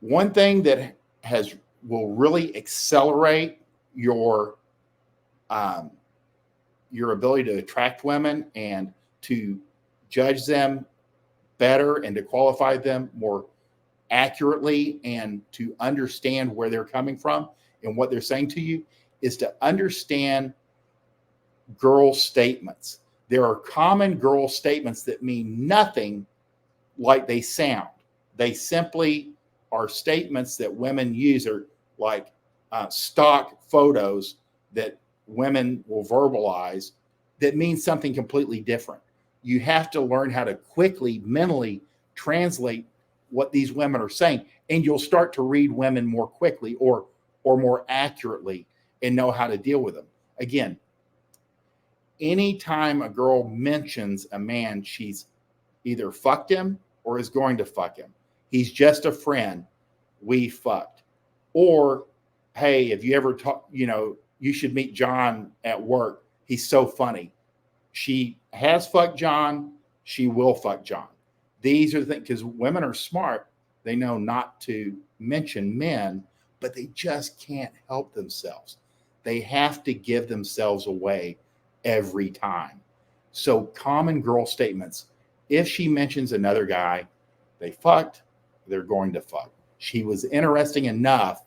One thing that will really accelerate um, your ability to attract women and to judge them better and to qualify them more accurately and to understand where they're coming from and what they're saying to you is to understand girl statements. There are common girl statements that mean nothing like they sound. They simply are statements that women use, or like stock photos that women will verbalize that means something completely different. You have to learn how to quickly mentally translate what these women are saying, and you'll start to read women more quickly or more accurately and know how to deal with them. Again, anytime a girl mentions a man, she's either fucked him or is going to fuck him. He's just a friend. We fucked. Or, hey, if you ever talk, you should meet John at work. He's so funny. She has fucked John. She will fuck John. These are the things, because women are smart. They know not to mention men, but they just can't help themselves. They have to give themselves away every time. So, common girl statements. If she mentions another guy, they fucked, they're going to fuck. She was interesting enough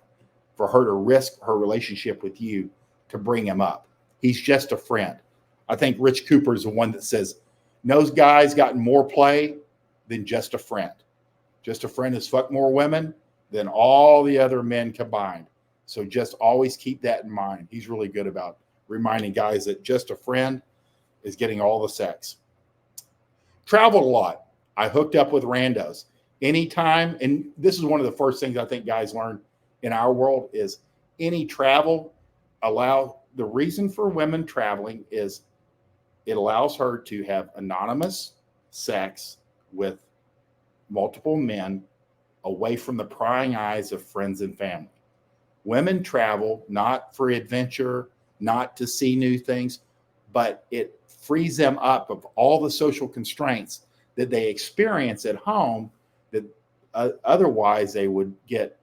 for her to risk her relationship with you to bring him up. He's just a friend. I think Rich Cooper is the one that says, no guy's gotten more play than just a friend. Just a friend has fucked more women than all the other men combined. So just always keep that in mind. He's really good about reminding guys that just a friend is getting all the sex. Traveled a lot. I hooked up with randos. Anytime, and this is one of the first things I think guys learn in our world is any travel the reason for women traveling is it allows her to have anonymous sex with multiple men away from the prying eyes of friends and family. Women travel not for adventure, not to see new things, but it frees them up of all the social constraints that they experience at home that otherwise they would get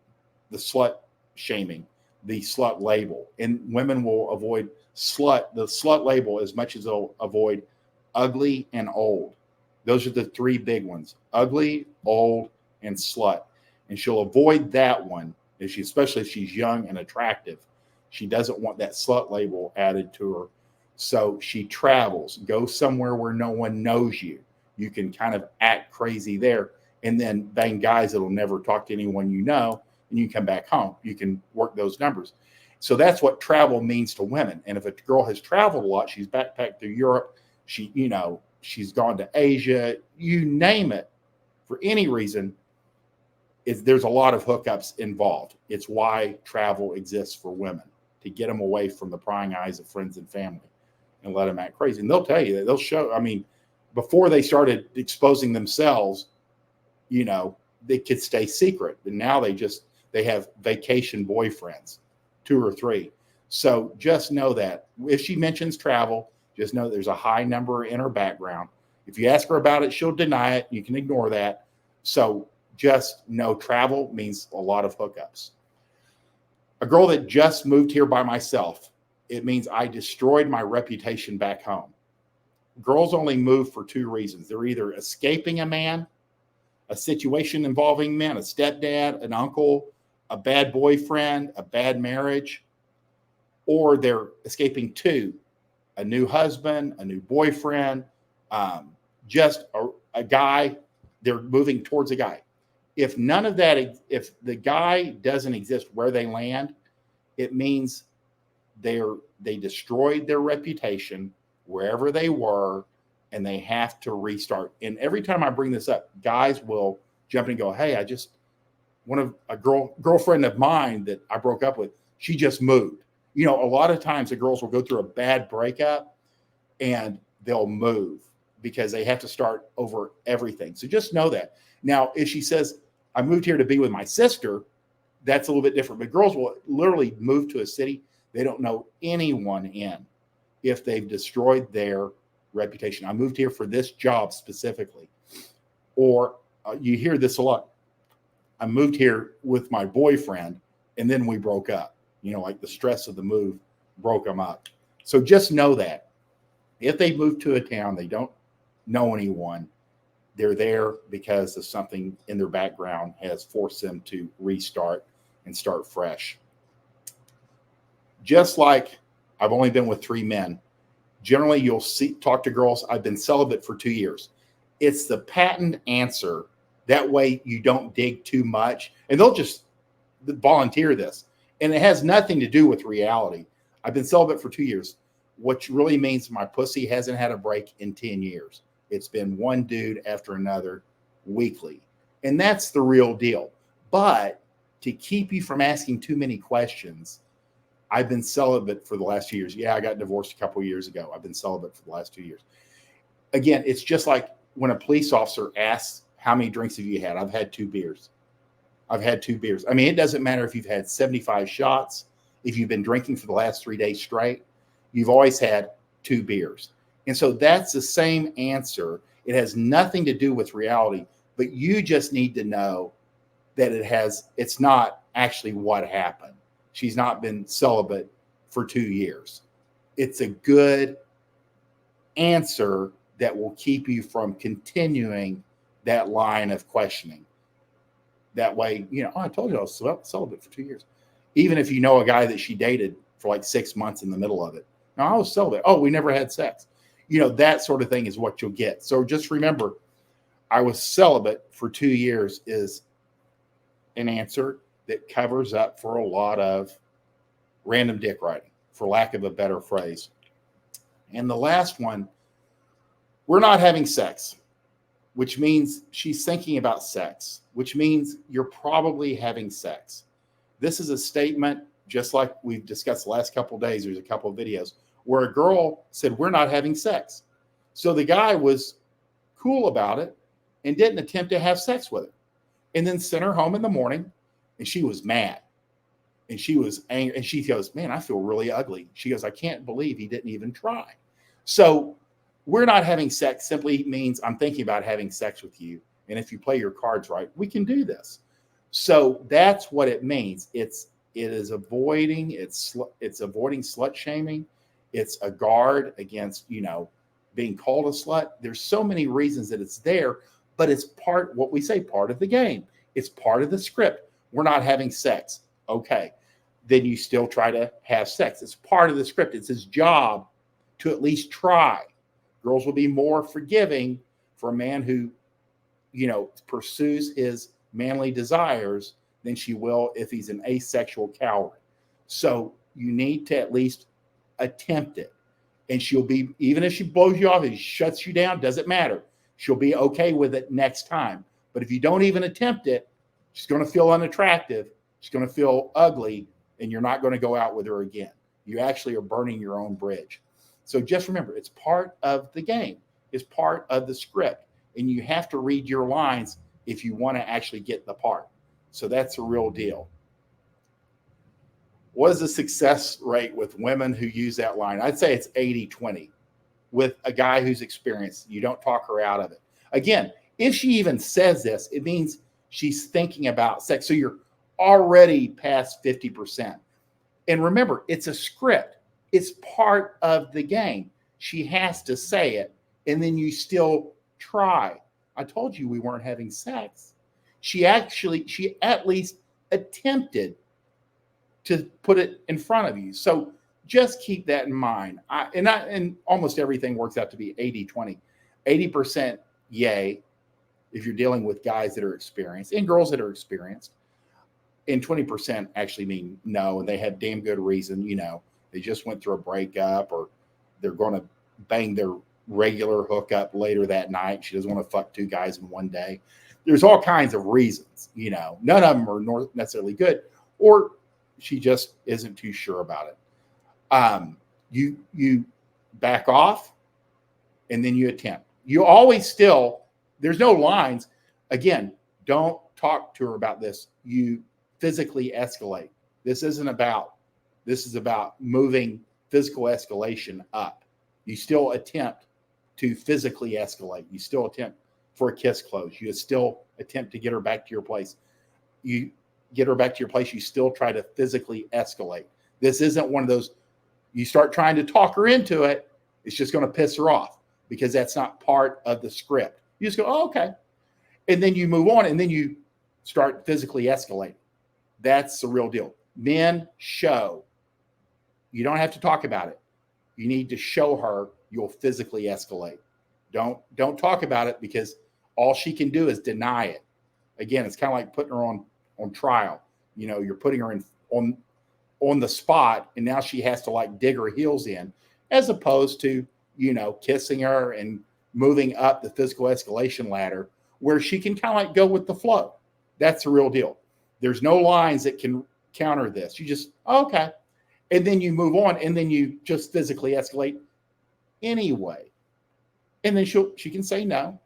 the slut shaming, the slut label. And women will avoid the slut label as much as they'll avoid ugly and old. Those are the three big ones: ugly, old, and slut. And she'll avoid that one, especially if she's young and attractive. She doesn't want that slut label added to her. So she travels, goes somewhere where no one knows you. You can kind of act crazy there and then bang guys that'll never talk to anyone you know, and you come back home. You can work those numbers. So that's what travel means to women. And if a girl has traveled a lot, she's backpacked through Europe, she's gone to Asia, you name it, for any reason, there's a lot of hookups involved. It's why travel exists for women, to get them away from the prying eyes of friends and family and let them act crazy. And they'll tell you that. They'll show, before they started exposing themselves, they could stay secret. And now they have vacation boyfriends, 2 or 3. So just know that if she mentions travel, just know there's a high number in her background. If you ask her about it, she'll deny it. You can ignore that. So just know travel means a lot of hookups. A girl that just moved here by myself, it means I destroyed my reputation back home. Girls only move for 2 reasons. They're either escaping a man, a situation involving men, a stepdad, an uncle, a bad boyfriend, a bad marriage, or they're escaping to a new husband, a new boyfriend, just a guy. They're moving towards a guy. If the guy doesn't exist where they land, it means they destroyed their reputation wherever they were, and they have to restart. And every time I bring this up, guys will jump in and go, hey, a girlfriend of mine that I broke up with, she just moved. A lot of times the girls will go through a bad breakup and they'll move because they have to start over everything. So just know that. Now, if she says, I moved here to be with my sister, that's a little bit different. But girls will literally move to a city they don't know anyone in if they've destroyed their reputation. I moved here for this job specifically. Or you hear this a lot. I moved here with my boyfriend and then we broke up. Like the stress of the move broke them up. So just know that if they move to a town, they don't know anyone, they're there because of something in their background has forced them to restart and start fresh. Just like I've only been with 3 men, generally you'll talk to girls, I've been celibate for 2 years. It's the patent answer. That way you don't dig too much and they'll just volunteer this. And it has nothing to do with reality. I've been celibate for 2 years, which really means my pussy hasn't had a break in 10 years. It's been one dude after another weekly. And that's the real deal. But to keep you from asking too many questions, I've been celibate for the last 2 years. Yeah, I got divorced a couple of years ago. I've been celibate for the last 2 years. Again, it's just like when a police officer asks, how many drinks have you had? I've had 2 beers. I've had 2 beers. I mean, it doesn't matter if you've had 75 shots, if you've been drinking for the last 3 days straight, you've always had 2 beers. And so that's the same answer. It has nothing to do with reality, but you just need to know that it's not actually what happened. She's not been celibate for 2 years. It's a good answer that will keep you from continuing that line of questioning. That way, I told you I was celibate for 2 years. Even if you know a guy that she dated for like 6 months in the middle of it. No, I was celibate. Oh, we never had sex. That sort of thing is what you'll get. So just remember, I was celibate for 2 years is an answer that covers up for a lot of random dick riding, for lack of a better phrase. And the last one, we're not having sex, which means she's thinking about sex, which means you're probably having sex. This is a statement, just like we've discussed the last couple of days. There's a couple of videos where a girl said, we're not having sex. So the guy was cool about it and didn't attempt to have sex with her, and then sent her home in the morning, and she was mad. And she was angry. And she goes, man, I feel really ugly. She goes, I can't believe he didn't even try. So we're not having sex simply means I'm thinking about having sex with you. And if you play your cards right, we can do this. So that's what it means. It is avoiding slut shaming. It's a guard against, being called a slut. There's so many reasons that it's there, but it's part of the game. It's part of the script. We're not having sex. Okay. Then you still try to have sex. It's part of the script. It's his job to at least try. Girls will be more forgiving for a man who, pursues his manly desires than she will if he's an asexual coward. So you need to at least attempt it. And she'll be, even if she blows you off and shuts you down, doesn't matter. She'll be okay with it next time. But if you don't even attempt it, she's going to feel unattractive. She's going to feel ugly, and you're not going to go out with her again. You actually are burning your own bridge. So just remember, it's part of the game. It's part of the script. And you have to read your lines if you want to actually get the part. So that's the real deal. What is the success rate with women who use that line? I'd say it's 80-20 with a guy who's experienced. You don't talk her out of it. Again, if she even says this, it means she's thinking about sex. So you're already past 50%. And remember, it's a script. It's part of the game. She has to say it, and then you still try. I told you we weren't having sex. She at least attempted to put it in front of you. So just keep that in mind. And almost everything works out to be 80-20. 80% yay if you're dealing with guys that are experienced and girls that are experienced. And 20% actually mean no, and they have damn good reason. They just went through a breakup, or they're going to bang their regular hookup later that night. She doesn't want to fuck 2 guys in one day. There's all kinds of reasons, none of them are necessarily good, or she just isn't too sure about it. You back off, and then you attempt. You always there's no lines. Again, don't talk to her about this. You physically escalate. This is about moving physical escalation up. You still attempt to physically escalate. You still attempt for a kiss close. You still attempt to get her back to your place. you get her back to your place, you still try to physically escalate. This isn't one of those, you start trying to talk her into it, it's just going to piss her off because that's not part of the script. You just go, oh, okay. And then you move on and then you start physically escalating. That's the real deal. Men show. You don't have to talk about it. You need to show her you'll physically escalate. Don't talk about it because all she can do is deny it. Again, it's kind of like putting her on trial. You know, you're putting her on the spot, and now she has to like dig her heels in, as opposed to, you know, kissing her and moving up the physical escalation ladder where she can kind of like go with the flow. That's the real deal. There's no lines that can counter this. You just, okay. And then you move on, and then you just physically escalate anyway. And then she can say no.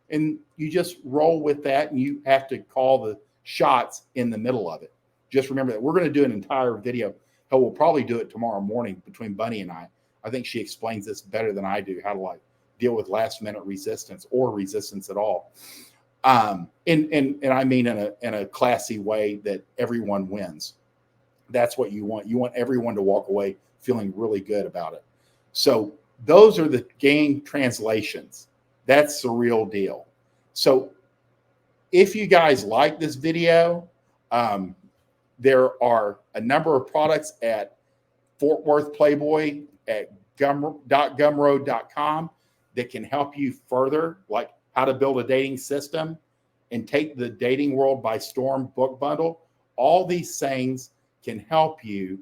And you just roll with that, and you have to call the shots in the middle of it. Just remember that we're going to do an entire video. Hell, we'll probably do it tomorrow morning between Bunny and I. I think she explains this better than I do, how to like deal with last minute resistance or resistance at all. And I mean in a classy way that everyone wins. That's what you want. You want everyone to walk away feeling really good about it. So those are the game translations. That's the real deal. So if you guys like this video, there are a number of products at Fort Worth Playboy at gumroad.com that can help you further, like how to build a dating system and take the dating world by storm book bundle. All these things can help you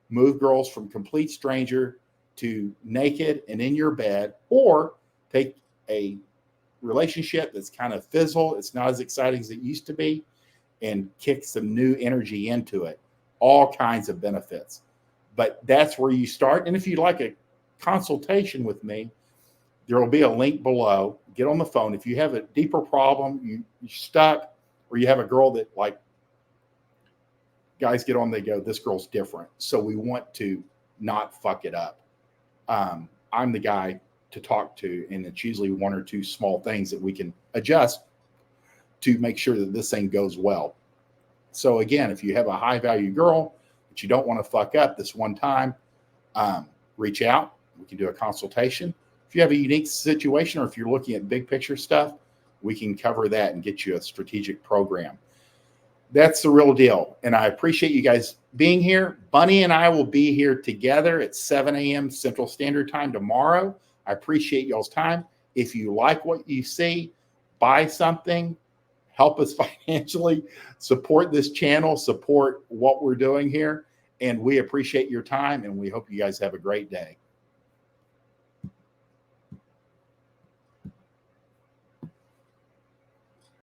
move girls from complete stranger to naked and in your bed, or take a relationship that's kind of fizzle, it's not as exciting as it used to be, and kick some new energy into it. All kinds of benefits. But that's where you start. And if you'd like a consultation with me, there will be a link below. Get on the phone. If you have a deeper problem, you're stuck, or you have a girl that, like, guys get on, they go, this girl's different, so we want to not fuck it up. I'm the guy to talk to, and it's usually one or two small things that we can adjust to make sure that this thing goes well. So again, if you have a high value girl that you don't want to fuck up this one time, reach out. We can do a consultation. If you have a unique situation, or if you're looking at big picture stuff, we can cover that and get you a strategic program. That's the real deal. And I appreciate you guys being here. Bunny and I will be here together at 7 a.m. Central Standard Time tomorrow. I appreciate y'all's time. If you like what you see, buy something, help us financially, support this channel, support what we're doing here. And we appreciate your time, and we hope you guys have a great day.